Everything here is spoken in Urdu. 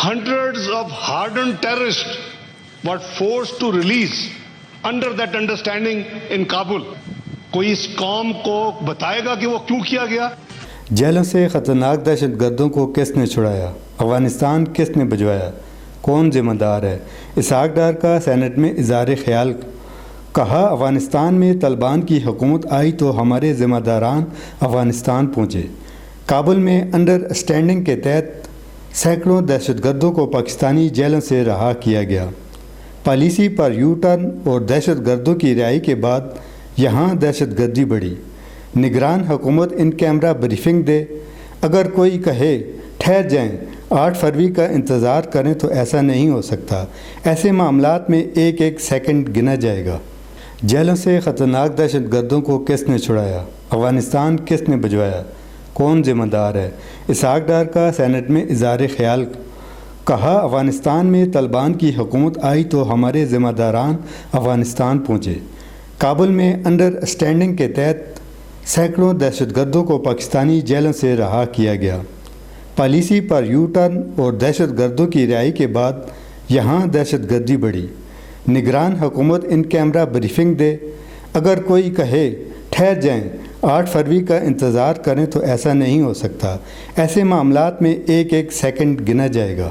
hundreds of hardened terrorists were forced to release under that understanding in Kabul. کوئی اس قوم کو بتائے گا کہ وہ کیوں کیا گیا؟ جیلوں سے خطرناک دہشت گردوں کو کس نے چھڑایا؟ افغانستان کس نے بھجوایا؟ کون ذمہ دار ہے؟ اسحاق ڈار کا سینٹ میں اظہار خیال، کہا افغانستان میں طالبان کی حکومت آئی تو ہمارے ذمہ داران افغانستان پہنچے۔ کابل میں انڈر اسٹینڈنگ کے تحت سینکڑوں دہشت گردوں کو پاکستانی جیلوں سے رہا کیا گیا۔ پالیسی پر یو ٹرن اور دہشت گردوں کی رہائی کے بعد یہاں دہشت گردی بڑھی۔ نگران حکومت ان کیمرہ بریفنگ دے، اگر کوئی کہے ٹھہر جائیں 8 فروری کا انتظار کریں تو ایسا نہیں ہو سکتا۔ ایسے معاملات میں ایک ایک سیکنڈ گنا جائے گا۔ جیلوں سے خطرناک دہشت گردوں کو کس نے چھڑایا؟ افغانستان کس نے بھجوایا؟ کون ذمہ دار ہے؟ اسحاق ڈار کا سینٹ میں اظہار خیال، کہا افغانستان میں طالبان کی حکومت آئی تو ہمارے ذمہ داران افغانستان پہنچے۔ کابل میں انڈر اسٹینڈنگ کے تحت سینکڑوں دہشت گردوں کو پاکستانی جیلوں سے رہا کیا گیا۔ پالیسی پر یو ٹرن اور دہشت گردوں کی رہائی کے بعد یہاں دہشت گردی بڑھی۔ نگران حکومت ان کیمرہ بریفنگ دے، اگر کوئی کہے ٹھہر جائیں 8 فروری کا انتظار کریں تو ایسا نہیں ہو سکتا۔ ایسے معاملات میں ایک ایک سیکنڈ گنا جائے گا۔